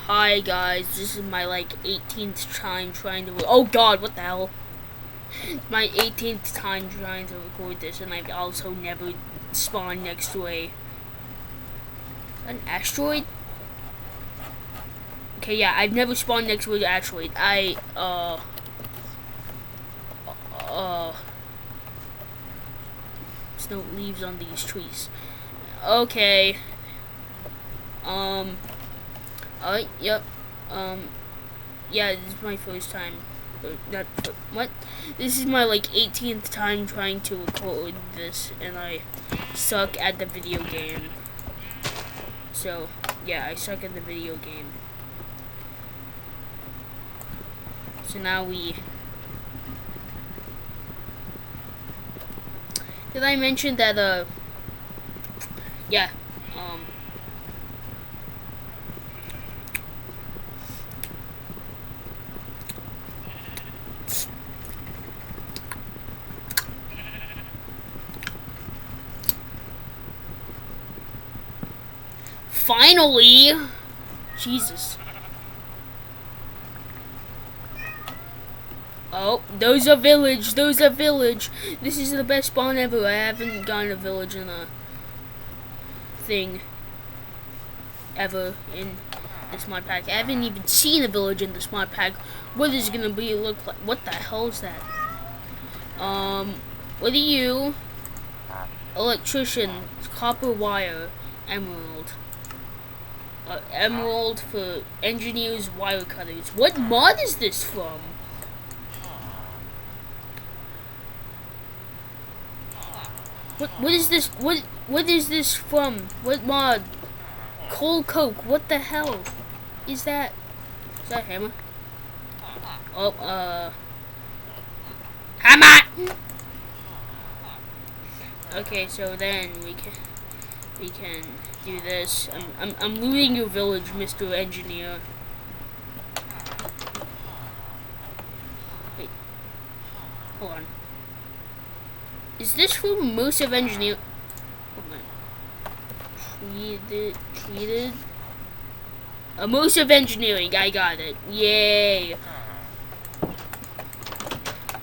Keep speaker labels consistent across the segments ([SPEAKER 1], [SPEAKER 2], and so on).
[SPEAKER 1] Hi guys, this is my like 18th time trying to. Oh god, what the hell? My 18th time trying to record this, and I've also never spawned next to an asteroid. Okay, yeah, I've never spawned next to an asteroid. There's no leaves on these trees. Okay. Yep. Yeah, this is my first time. What? This is my like 18th time trying to record this, and I suck at the video game. So, yeah, I suck at the video game. So now did I mention that, yeah, finally! Jesus. Oh, those are village. This is the best spawn ever. I haven't gotten a village in a thing ever in this mod pack. I haven't even seen a village in this mod pack. What is it gonna be look like? What the hell is that? What are you? Electrician, copper wire, emerald. Emerald for engineers, wire cutters. What mod is this from? What is this? What is this from? What mod? Coal coke. What the hell is that? Is that a hammer? Oh, hammer. Okay, so then we can do this. I'm looting your village, Mr. Engineer. Wait, hold on. Is this from immersive engineer? Hold on. Treated. Immersive engineering. I got it. Yay.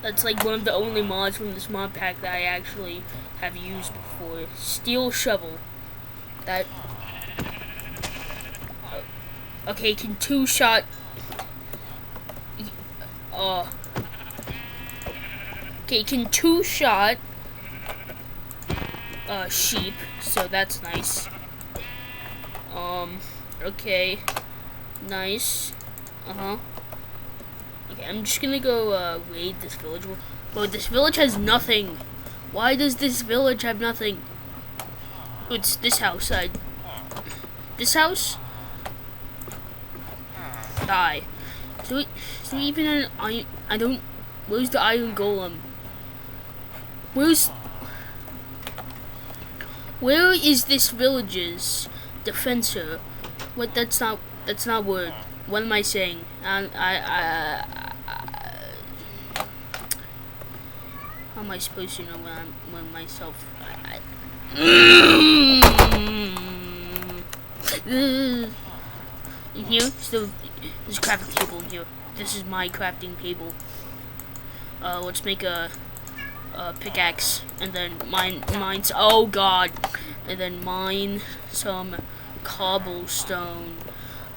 [SPEAKER 1] That's like one of the only mods from this mod pack that I actually have used before. Steel shovel. That. Okay, can two-shot. Okay, can two-shot. Sheep. So that's nice. Okay. Nice. Okay, I'm just gonna go, raid this village. Bro, this village has nothing. Why does this village have nothing? Oh, it's this house. This house? Die. So even an iron... I don't... Where's the iron golem? Where is this village's defensor? What? That's not word. What am I saying? How am I supposed to know when myself? In here, still, there's a crafting table in here. This is my crafting table. Let's make a pickaxe, and then mine's. Oh god, and then mine some cobblestone.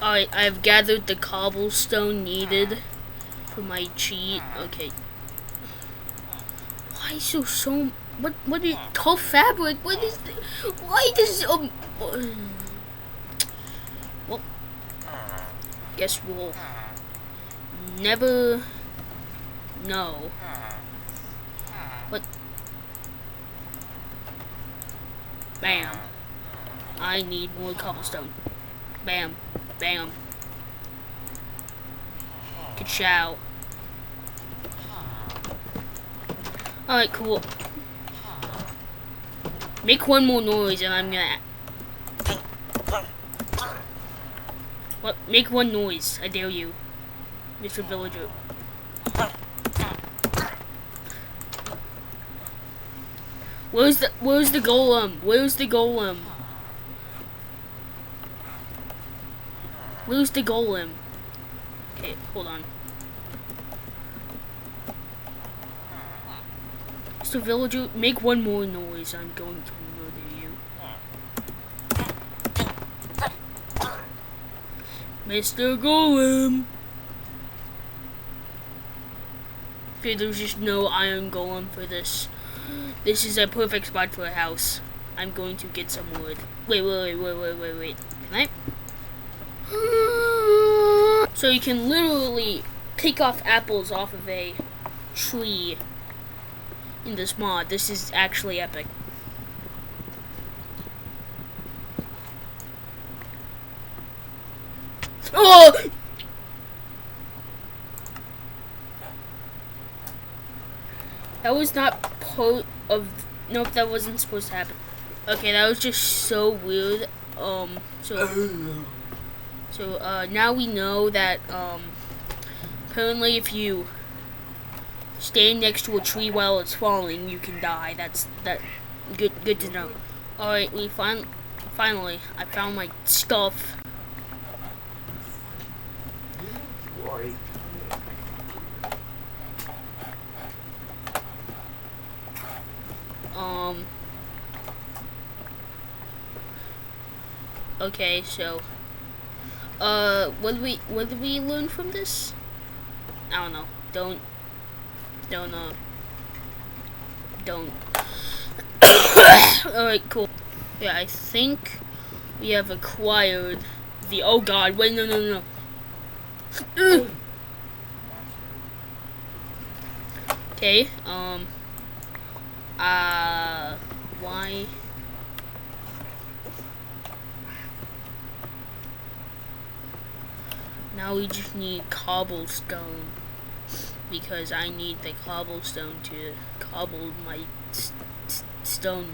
[SPEAKER 1] Alright, I've gathered the cobblestone needed for my cheat. Okay. Why is there so... What is... Tough fabric? What is... Why does... Well... Guess we'll... never... know. What... Bam. I need more cobblestone. Bam. Bam. Ka-chow. Alright, cool. Make one more noise and I'm gonna... What? Make one noise. I dare you, Mr. Villager. Where's the golem? Where's the golem? Where's the golem? Okay, hold on. Mr. Villager, make one more noise. I'm going to murder you. Mr. Golem! Okay, there's just no iron golem for this. This is a perfect spot for a house. I'm going to get some wood. Wait. Can I? So you can literally pick off apples off of a tree in this mod. This is actually epic. Oh! That was not part of... Nope, that wasn't supposed to happen. Okay, that was just so weird. Now we know that, apparently if you stand next to a tree while it's falling, you can die. That's good to know. Alright, finally, I found my stuff. Okay, so what did we learn from this? I don't know. Don't. Alright, cool. Yeah, I think we have acquired the... Oh god, wait, no. Okay, why? Now we just need cobblestone, because I need the cobblestone to cobble my stone.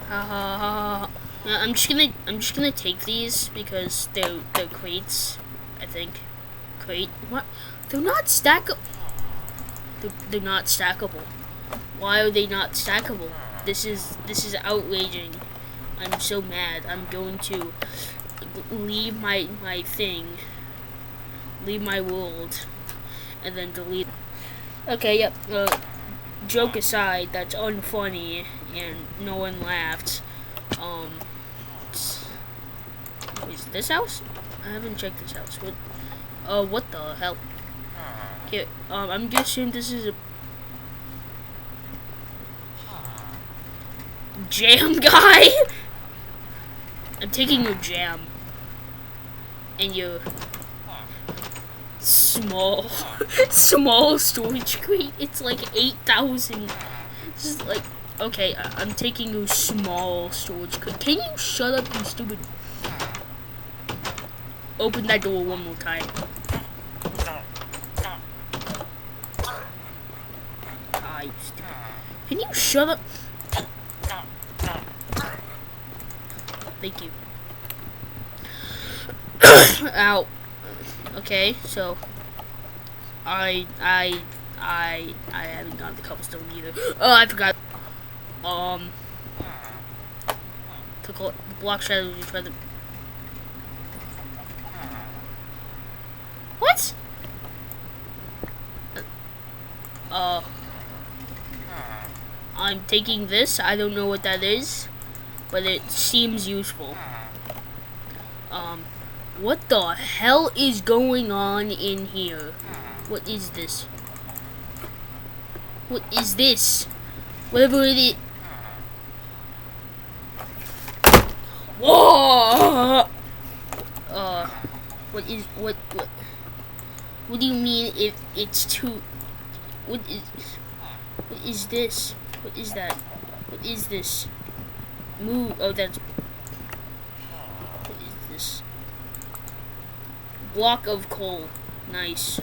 [SPEAKER 1] Yeah, I'm just gonna take these because they're crates, I think. Crate? What? They're not stackable. They're not stackable. Why are they not stackable? This is outraging. I'm so mad. I'm going to leave my thing, leave my world, and then delete. Okay, yep. Joke aside, that's unfunny, and no one laughed. Is this house? I haven't checked this house. What the hell? Okay, I'm guessing this is a jam guy. I'm taking your jam and your small storage crate. It's like 8,000. This is like, okay, I'm taking your small storage crate. Can you shut up, you stupid? Open that door one more time. Ah, you stupid. Can you shut up? Thank you. Ow. Okay, so I haven't got the cobblestone either. Oh, I forgot. Took the block shadows. You try to. What? I'm taking this. I don't know what that is, but it seems useful. What the hell is going on in here? What is this? What is this? Whatever it is. Whoa! What do you mean if it's too? What is this? What is that? What is this? Move. Oh, that's. What is this? Block of coal. Nice.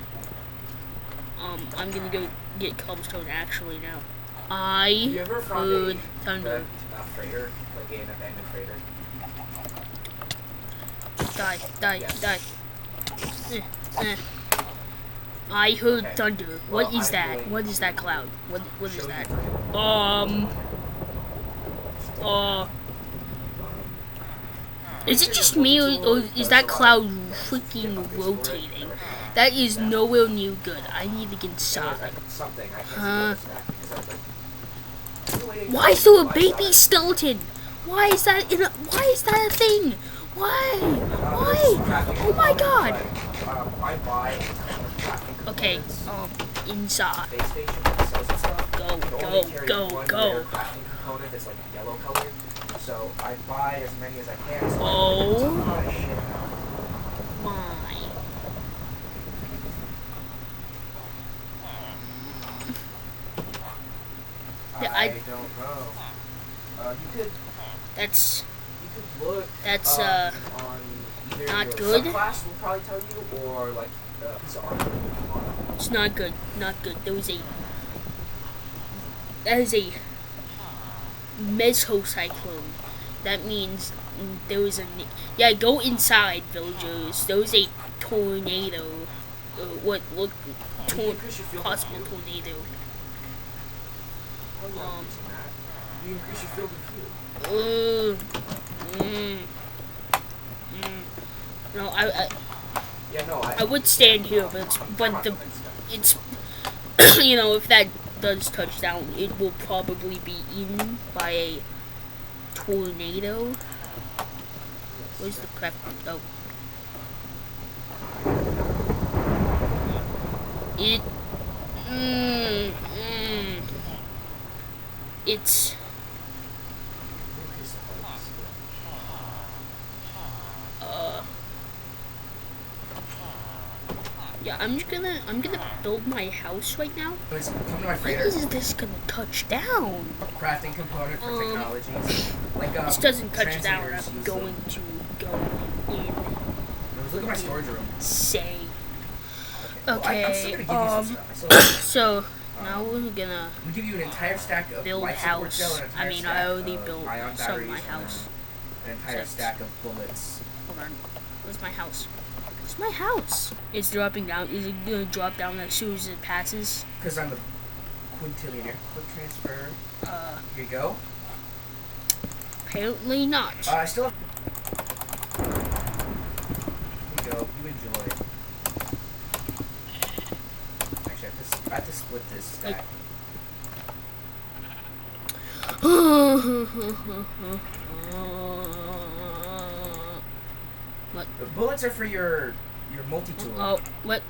[SPEAKER 1] I'm gonna go get cobblestone actually now. I heard thunder.
[SPEAKER 2] A freighter, like an abandoned freighter.
[SPEAKER 1] Die.
[SPEAKER 2] Yes.
[SPEAKER 1] I heard
[SPEAKER 2] Okay.
[SPEAKER 1] thunder.
[SPEAKER 2] Well,
[SPEAKER 1] What is
[SPEAKER 2] I'm
[SPEAKER 1] that?
[SPEAKER 2] going
[SPEAKER 1] What is that
[SPEAKER 2] to
[SPEAKER 1] cloud? What is
[SPEAKER 2] show
[SPEAKER 1] that?
[SPEAKER 2] you.
[SPEAKER 1] Is it just me, or is that cloud freaking rotating? That is nowhere near good. I need to get inside. Why is there a baby skeleton? Why is that a thing? Why? Oh my god! Okay, inside. Go.
[SPEAKER 2] So I buy as many as I can. So
[SPEAKER 1] Oh my. Yeah,
[SPEAKER 2] I don't know. You
[SPEAKER 1] That's
[SPEAKER 2] could look on either
[SPEAKER 1] not
[SPEAKER 2] your
[SPEAKER 1] good.
[SPEAKER 2] subclass will probably tell you, or like piece of armor.
[SPEAKER 1] It's not good. That is a mesocyclone. That means there was a yeah. Go inside, villagers. There was a tornado. What looked possible tornado.
[SPEAKER 2] You increase your field of view.
[SPEAKER 1] No,
[SPEAKER 2] I
[SPEAKER 1] I would stand here, but it's you know, if that does touch down, it will probably be eaten by a tornado. Where's the crap? Oh. It's yeah, I'm gonna build my house right now.
[SPEAKER 2] Come to my
[SPEAKER 1] When is this gonna touch down?
[SPEAKER 2] crafting component for technologies. Like
[SPEAKER 1] This doesn't touch down.
[SPEAKER 2] translators
[SPEAKER 1] I'm
[SPEAKER 2] use
[SPEAKER 1] going
[SPEAKER 2] them.
[SPEAKER 1] to go in.
[SPEAKER 2] Look at my storage room.
[SPEAKER 1] Say.
[SPEAKER 2] Well, I'm still
[SPEAKER 1] Okay.
[SPEAKER 2] gonna give you some stuff.
[SPEAKER 1] So now we're gonna
[SPEAKER 2] I'm gonna give you an entire stack of
[SPEAKER 1] build
[SPEAKER 2] life support
[SPEAKER 1] house.
[SPEAKER 2] gel and an entire
[SPEAKER 1] I mean,
[SPEAKER 2] stack
[SPEAKER 1] I already
[SPEAKER 2] of
[SPEAKER 1] built
[SPEAKER 2] ion
[SPEAKER 1] some of my
[SPEAKER 2] batteries
[SPEAKER 1] house.
[SPEAKER 2] and an entire
[SPEAKER 1] Except-
[SPEAKER 2] stack of bullets.
[SPEAKER 1] Hold on. Where's my house? Where's my house? It's dropping down. Is it gonna drop down as soon as it passes?
[SPEAKER 2] Because I'm a quintillionaire. Quick transfer. Here you go.
[SPEAKER 1] Apparently not.
[SPEAKER 2] I still have. Here you go. You enjoy. Actually, I have to split this stack.
[SPEAKER 1] What?
[SPEAKER 2] The bullets are for your multi-tool.
[SPEAKER 1] Oh, what?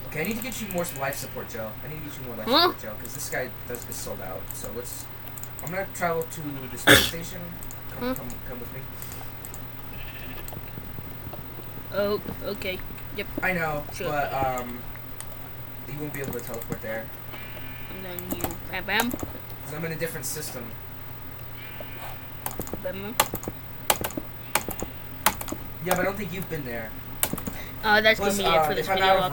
[SPEAKER 2] Okay, I need to get you more life support gel. I need to get you more life
[SPEAKER 1] Huh?
[SPEAKER 2] support gel because this guy is sold out. So let's. I'm gonna travel to the space station. Come with me.
[SPEAKER 1] Oh, okay. Yep.
[SPEAKER 2] I know,
[SPEAKER 1] Sure.
[SPEAKER 2] but you won't be able to teleport there
[SPEAKER 1] And then you bam.
[SPEAKER 2] because I'm in a different system.
[SPEAKER 1] Bam.
[SPEAKER 2] Yeah, but I don't think you've been there.
[SPEAKER 1] That's
[SPEAKER 2] Plus,
[SPEAKER 1] gonna be it for this
[SPEAKER 2] if I'm
[SPEAKER 1] video.
[SPEAKER 2] out of